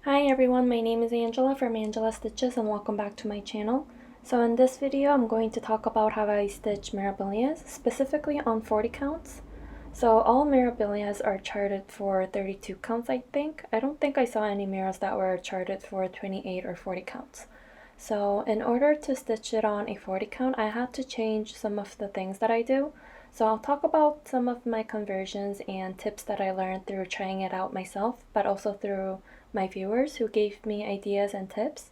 Hi everyone, my name is Angela from Angela Stitches and welcome back to my channel. So in this video I'm going to talk about how I stitch Mirabilias, specifically on 40 counts. So all Mirabilias are charted for 32 counts I think. I don't think I saw any mirrors that were charted for 28 or 40 counts. So in order to stitch it on a 40 count, I had to change some of the things that I do. So I'll talk about some of my conversions and tips that I learned through trying it out myself, but also through my viewers who gave me ideas and tips.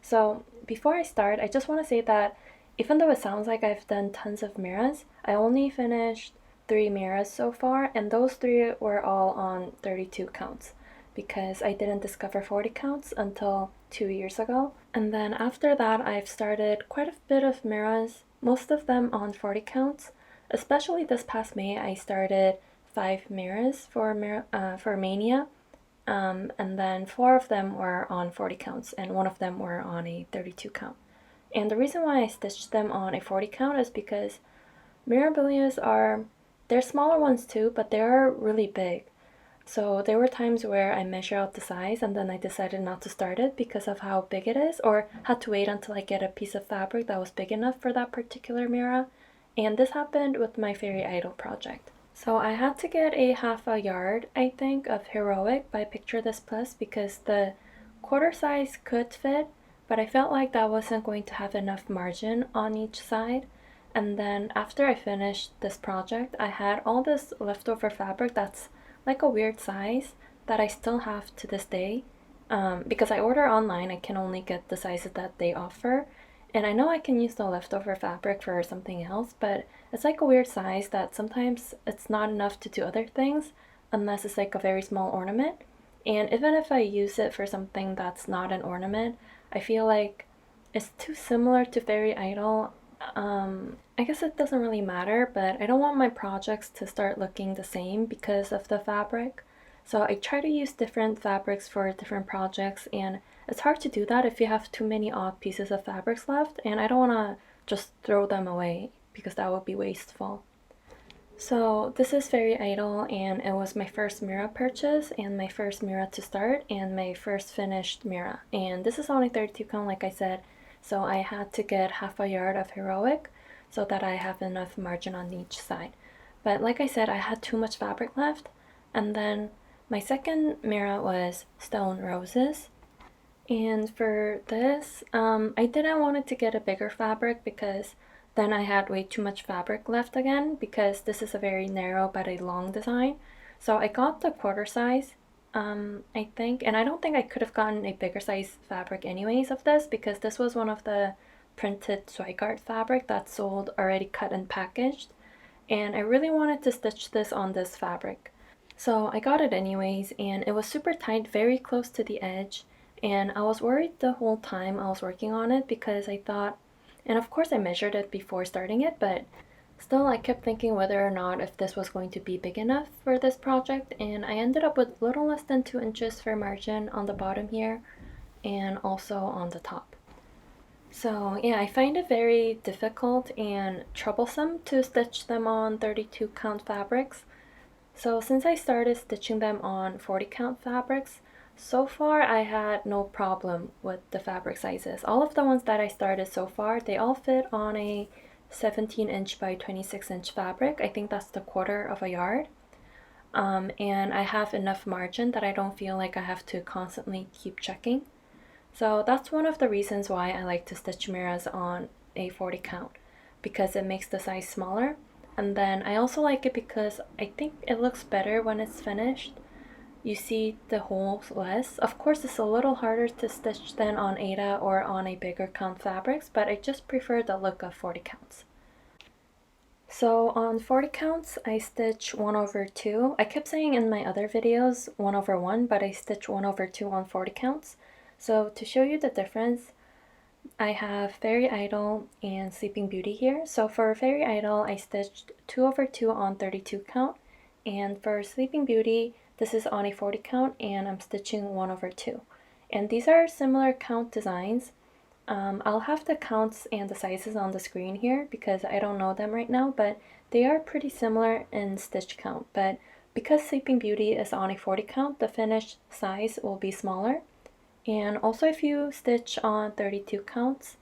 So before I start, I just want to say that even though it sounds like I've done tons of mirrors, I only finished 3 mirrors so far, and those 3 were all on 32 counts because I didn't discover 40 counts until 2 years ago. And then after that, I've started quite a bit of mirrors, most of them on 40 counts. Especially this past May, I started 5 mirrors for Mania, and then 4 of them were on 40 counts and 1 of them were on a 32 count. And the reason why I stitched them on a 40 count is because Mirabilias they're smaller ones too, but they are really big. So there were times where I measure out the size and then I decided not to start it because of how big it is, or had to wait until I get a piece of fabric that was big enough for that particular mirror. And this happened with my Fairy Idol project. So I had to get a half a yard, I think, of Heroic by Picture This Plus because the quarter size could fit, but I felt like that wasn't going to have enough margin on each side. And then after I finished this project, I had all this leftover fabric that's like a weird size that I still have to this day. Because I order online, I can only get the sizes that they offer. And I know I can use the leftover fabric for something else, but it's like a weird size that sometimes it's not enough to do other things unless it's like a very small ornament. And even if I use it for something that's not an ornament, I feel like it's too similar to Fairy Idol. I guess it doesn't really matter, but I don't want my projects to start looking the same because of the fabric. So I try to use different fabrics for different projects, and it's hard to do that if you have too many odd pieces of fabrics left, and I don't want to just throw them away because that would be wasteful. So this is Fairy Idol, and it was my first Mira purchase and my first Mira to start and my first finished Mira. And this is only 32 count like I said, so I had to get half a yard of Heroic so that I have enough margin on each side. But like I said, I had too much fabric left. And then my second Mira was Stone Roses. And for this, I didn't want it to get a bigger fabric because then I had way too much fabric left again because this is a very narrow but a long design. So I got the quarter size, I think, and I don't think I could have gotten a bigger size fabric anyways of this because this was one of the printed Zweigart fabric that's sold already cut and packaged. And I really wanted to stitch this on this fabric. So I got it anyways, and it was super tight, very close to the edge. And I was worried the whole time I was working on it because I thought, and of course I measured it before starting it, but still I kept thinking whether or not if this was going to be big enough for this project, and I ended up with little less than 2 inches for margin on the bottom here and also on the top. So yeah, I find it very difficult and troublesome to stitch them on 32 count fabrics. So since I started stitching them on 40 count fabrics, so far I had no problem with the fabric sizes. All of the ones that I started so far, they all fit on a 17-inch by 26-inch fabric. I think that's the quarter of a yard. And I have enough margin that I don't feel like I have to constantly keep checking. So that's one of the reasons why I like to stitch mirrors on a 40 count, because it makes the size smaller. And then I also like it because I think it looks better when it's finished. You see the holes less. Of course, it's a little harder to stitch than on Aida or on a bigger count fabrics, but I just prefer the look of 40 counts. So on 40 counts, I stitch 1/2. I kept saying in my other videos 1/1, but I stitch 1/2 on 40 counts. So to show you the difference, I have Fairy Idol and Sleeping Beauty here. So for Fairy Idol, I stitched 2/2 on 32 count, and for Sleeping Beauty, this is on a 40 count, and I'm stitching 1/2. And these are similar count designs. I'll have the counts and the sizes on the screen here because I don't know them right now, but they are pretty similar in stitch count. But because Sleeping Beauty is on a 40 count, the finished size will be smaller. And also if you stitch on 32 counts,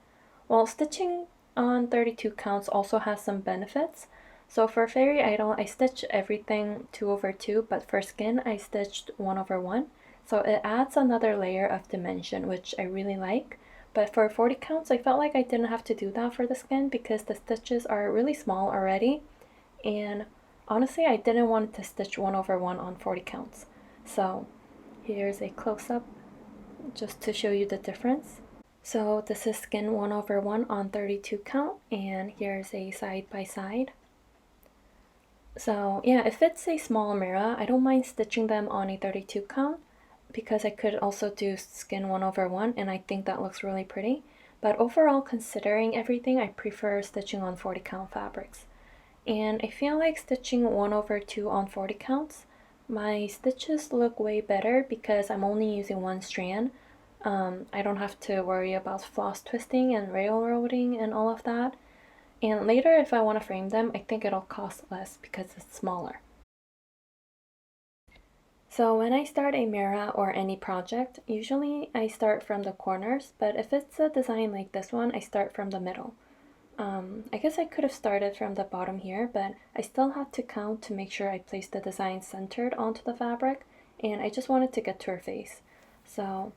well, stitching on 32 counts also has some benefits. So for Fairy Idol, I stitched everything 2/2, but for skin, I stitched 1/1. So it adds another layer of dimension, which I really like. But for 40 counts, I felt like I didn't have to do that for the skin because the stitches are really small already. And honestly, I didn't want to stitch 1/1 on 40 counts. So here's a close-up just to show you the difference. So this is skin 1/1 on 32 count, and here's a side by side. So yeah, if it's a small mirror, I don't mind stitching them on a 32 count because I could also do skin 1/1, and I think that looks really pretty. But overall, considering everything, I prefer stitching on 40 count fabrics. And I feel like stitching 1/2 on 40 counts, my stitches look way better because I'm only using one strand. I don't have to worry about floss twisting and railroading and all of that. And later, if I want to frame them, I think it'll cost less because it's smaller. So when I start a mirror or any project, usually I start from the corners, but if it's a design like this one, I start from the middle. I guess I could have started from the bottom here, but I still have to count to make sure I place the design centered onto the fabric, and I just wanted to get to her face. So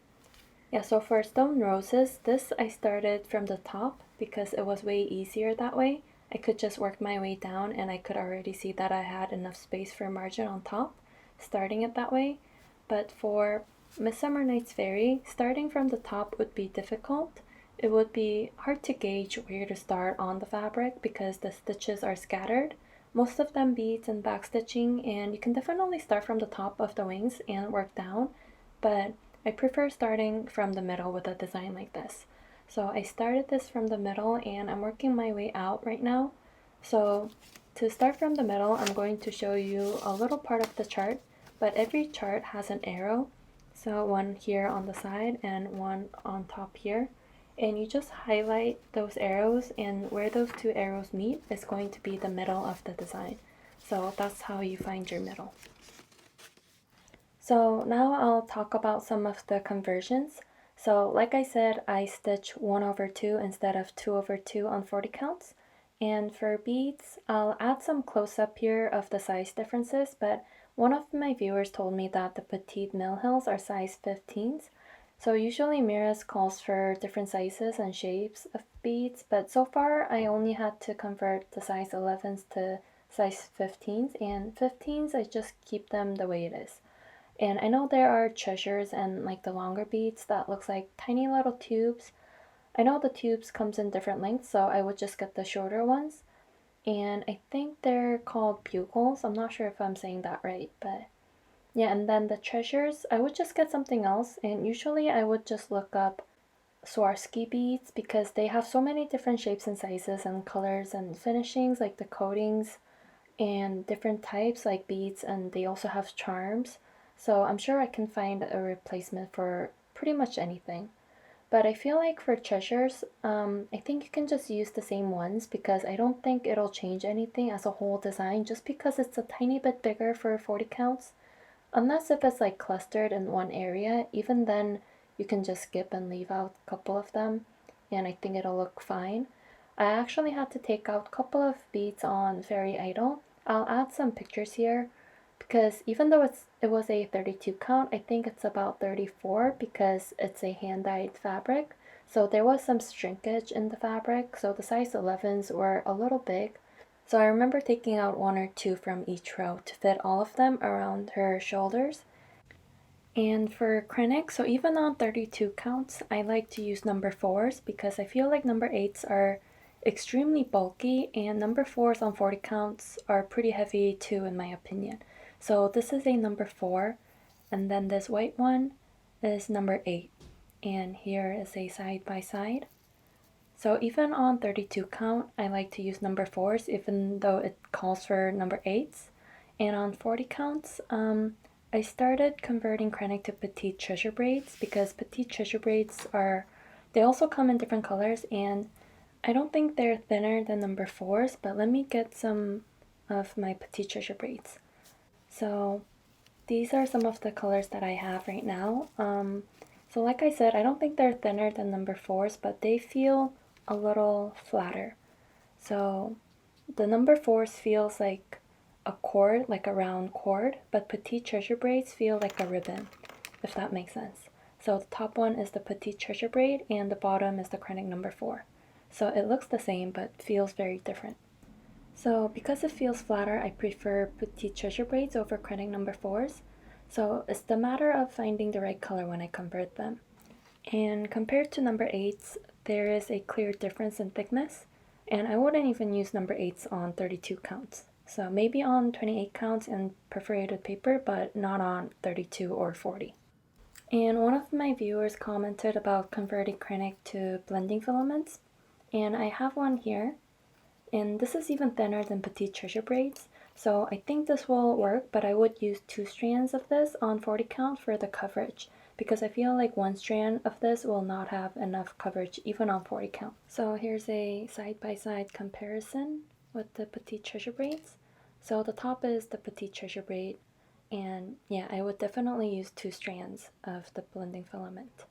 yeah, so for Stone Roses, this I started from the top because it was way easier that way. I could just work my way down and I could already see that I had enough space for margin on top, starting it that way. But for Midsummer Night's Fairy, starting from the top would be difficult. It would be hard to gauge where to start on the fabric because the stitches are scattered, most of them beads and backstitching, and you can definitely start from the top of the wings and work down, but I prefer starting from the middle with a design like this. So I started this from the middle and I'm working my way out right now. So to start from the middle, I'm going to show you a little part of the chart, but every chart has an arrow. So one here on the side and one on top here. And you just highlight those arrows, and where those two arrows meet is going to be the middle of the design. So that's how you find your middle. So now I'll talk about some of the conversions. So like I said, I stitch 1/2 instead of 2/2 on 40 counts. And for beads, I'll add some close-up here of the size differences, but one of my viewers told me that the petite mill hills are size 15s. So usually Mira's calls for different sizes and shapes of beads, but so far I only had to convert the size 11s to size 15s, and 15s I just keep them the way it is. And I know there are treasures and like the longer beads that looks like tiny little tubes. I know the tubes comes in different lengths, so I would just get the shorter ones. And I think they're called bugles. I'm not sure if I'm saying that right, but yeah, and then the treasures, I would just get something else, and usually I would just look up Swarovski beads because they have so many different shapes and sizes and colors and finishings, like the coatings and different types like beads, and they also have charms. So I'm sure I can find a replacement for pretty much anything. But I feel like for treasures, I think you can just use the same ones because I don't think it'll change anything as a whole design just because it's a tiny bit bigger for 40 counts. Unless if it's like clustered in one area, even then you can just skip and leave out a couple of them and I think it'll look fine. I actually had to take out a couple of beads on Fairy Idol. I'll add some pictures here because even though it was a 32 count, I think it's about 34 because it's a hand-dyed fabric. So there was some shrinkage in the fabric, so the size 11s were a little big. So I remember taking out one or two from each row to fit all of them around her shoulders. And for Krennic, so even on 32 counts, I like to use number 4s because I feel like number 8s are extremely bulky and number 4s on 40 counts are pretty heavy too in my opinion. So this is a number 4, and then this white one is number 8, and here is a side by side. So even on 32 count, I like to use number 4s even though it calls for number 8s. And on 40 counts, I started converting Krennic to petite treasure braids because petite treasure braids they also come in different colors, and I don't think they're thinner than number 4s, but let me get some of my petite treasure braids. So these are some of the colors that I have right now. So So like I said, I don't think they're thinner than number 4s, but they feel a little flatter. So the number 4s feels like a cord, like a round cord, but Petite Treasure braids feel like a ribbon, if that makes sense. So the top one is the Petite Treasure braid and the bottom is the Kreinik number 4. So it looks the same but feels very different. So because it feels flatter, I prefer Petite Treasure braids over Kreinik number 4s. So it's the matter of finding the right color when I convert them. And compared to number 8s, there is a clear difference in thickness. And I wouldn't even use number 8s on 32 counts. So maybe on 28 counts in perforated paper, but not on 32 or 40. And one of my viewers commented about converting Kreinik to blending filaments. And I have one here. And this is even thinner than Petite Treasure braids. So I think this will work, but I would use 2 strands of this on 40 count for the coverage, because I feel like 1 strand of this will not have enough coverage even on 40 count. So here's a side-by-side comparison with the Petite Treasure braids. So the top is the Petite Treasure braid, and yeah, I would definitely use 2 strands of the blending filament.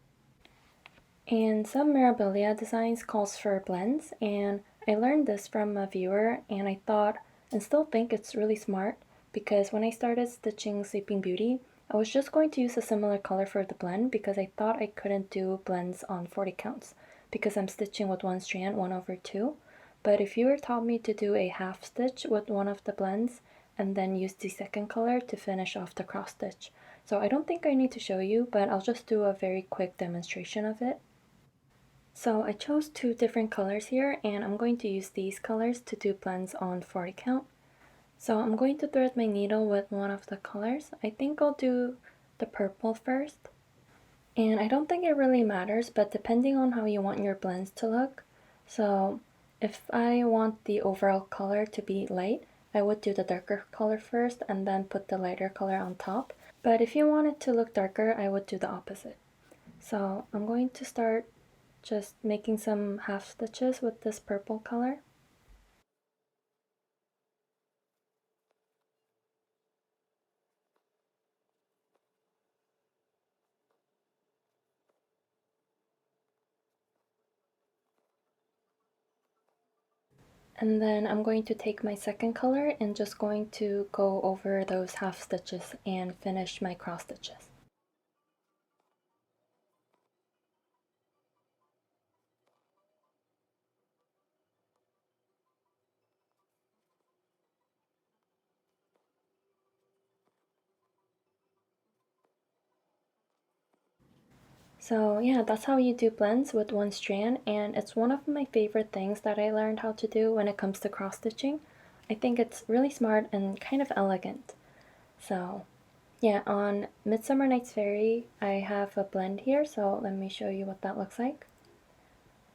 And some Mirabilia designs calls for blends, and I learned this from a viewer and I thought and still think it's really smart, because when I started stitching Sleeping Beauty, I was just going to use a similar color for the blend because I thought I couldn't do blends on 40 counts because I'm stitching with 1 strand 1/2. But a viewer taught me to do a half stitch with one of the blends and then use the second color to finish off the cross stitch. So I don't think I need to show you, but I'll just do a very quick demonstration of it. So I chose 2 different colors here, and I'm going to use these colors to do blends on 40 count. So I'm going to thread my needle with one of the colors. I think I'll do the purple first. And I don't think it really matters, but depending on how you want your blends to look. So if I want the overall color to be light, I would do the darker color first and then put the lighter color on top. But if you want it to look darker, I would do the opposite. So I'm going to start just making some half stitches with this purple color. And then I'm going to take my second color and just going to go over those half stitches and finish my cross stitches. So yeah, that's how you do blends with 1 strand, and it's one of my favorite things that I learned how to do when it comes to cross stitching. I think it's really smart and kind of elegant. So yeah, on Midsummer Night's Fairy, I have a blend here, so let me show you what that looks like.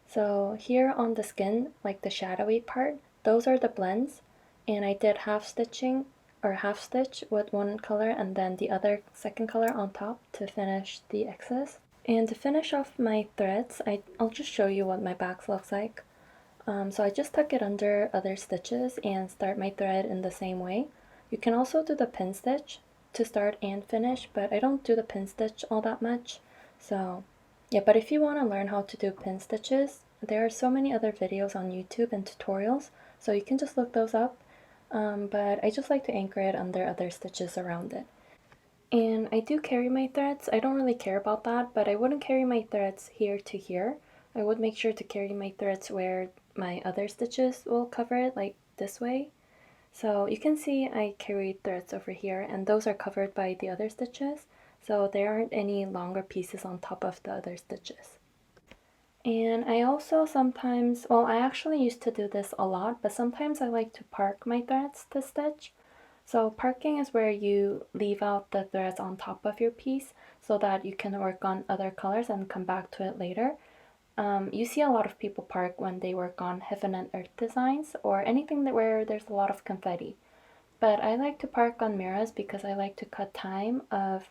So here on the skin, like the shadowy part, those are the blends, and I did half stitching or half stitch with 1 color and then the other second color on top to finish the excess. And to finish off my threads, I'll just show you what my back looks like. So I just tuck it under other stitches and start my thread in the same way. You can also do the pin stitch to start and finish, but I don't do the pin stitch all that much. So yeah, but if you want to learn how to do pin stitches, there are so many other videos on YouTube and tutorials, so you can just look those up. But I just like to anchor it under other stitches around it. And I do carry my threads. I don't really care about that, but I wouldn't carry my threads here to here. I would make sure to carry my threads where my other stitches will cover it, like this way. So you can see I carried threads over here, and those are covered by the other stitches, so there aren't any longer pieces on top of the other stitches. And I also sometimes, well, I actually used to do this a lot, but sometimes I like to park my threads to stitch. So parking is where you leave out the threads on top of your piece so that you can work on other colors and come back to it later. You see a lot of people park when they work on heaven and earth designs or anything where there's a lot of confetti. But I like to park on mirrors because I like to cut time of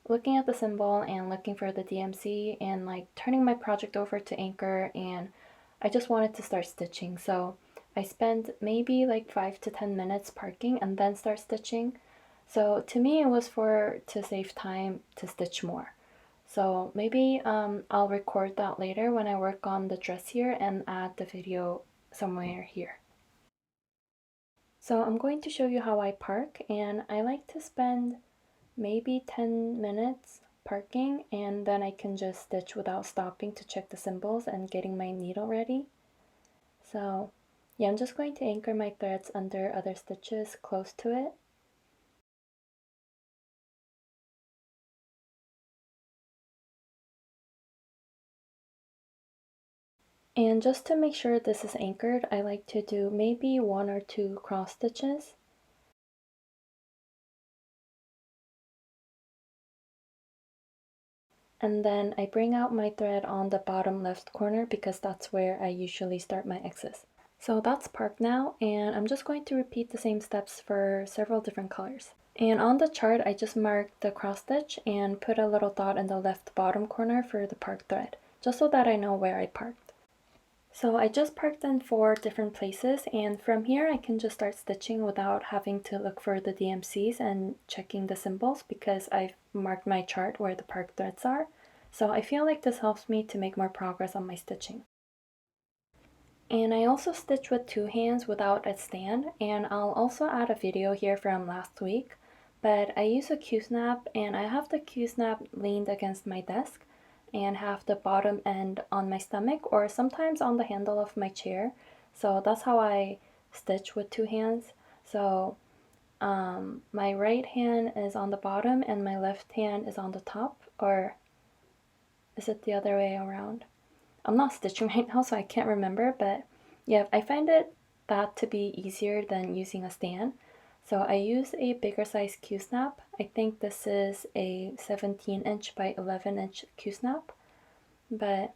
looking at the symbol and looking for the DMC and like turning my project over to Anchor, and I just wanted to start stitching. So I spend maybe like 5 to 10 minutes parking and then start stitching. So to me it was to save time to stitch more. So maybe I'll record that later when I work on the dress here and add the video somewhere here. So I'm going to show you how I park, and I like to spend maybe 10 minutes parking, and then I can just stitch without stopping to check the symbols and getting my needle ready. So yeah, I'm just going to anchor my threads under other stitches close to it. And just to make sure this is anchored, I like to do maybe 1 or 2 cross stitches. And then I bring out my thread on the bottom left corner because that's where I usually start my X's. So that's parked now, and I'm just going to repeat the same steps for several different colors. And on the chart, I just marked the cross stitch and put a little dot in the left bottom corner for the parked thread, just so that I know where I parked. So I just parked in 4 different places, and from here I can just start stitching without having to look for the DMCs and checking the symbols because I've marked my chart where the parked threads are. So I feel like this helps me to make more progress on my stitching. And I also stitch with 2 hands without a stand, and I'll also add a video here from last week. But I use a Q-snap, and I have the Q-snap leaned against my desk and have the bottom end on my stomach or sometimes on the handle of my chair. So that's how I stitch with 2 hands. So my right hand is on the bottom and my left hand is on the top, or is it the other way around? I'm not stitching right now, so I can't remember, but yeah, I find that to be easier than using a stand. So I use a bigger size Q-snap. I think this is a 17-inch by 11-inch Q-snap. But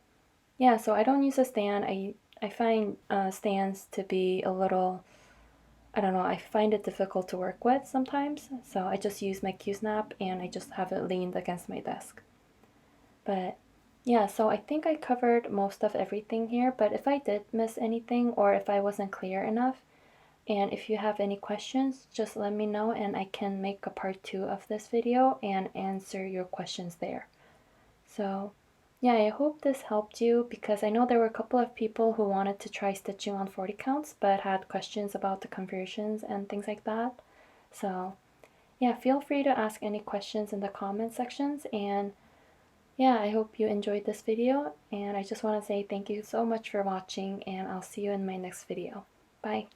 yeah, so I don't use a stand. I find stands to be a little, I don't know, I find it difficult to work with sometimes. So I just use my Q-snap and I just have it leaned against my desk. But yeah, so I think I covered most of everything here, but if I did miss anything or if I wasn't clear enough, and if you have any questions, just let me know and I can make a part 2 of this video and answer your questions there. So yeah, I hope this helped you because I know there were a couple of people who wanted to try stitching on 40 counts but had questions about the conversions and things like that. So yeah, feel free to ask any questions in the comment sections, and yeah, I hope you enjoyed this video, and I just want to say thank you so much for watching, and I'll see you in my next video. Bye!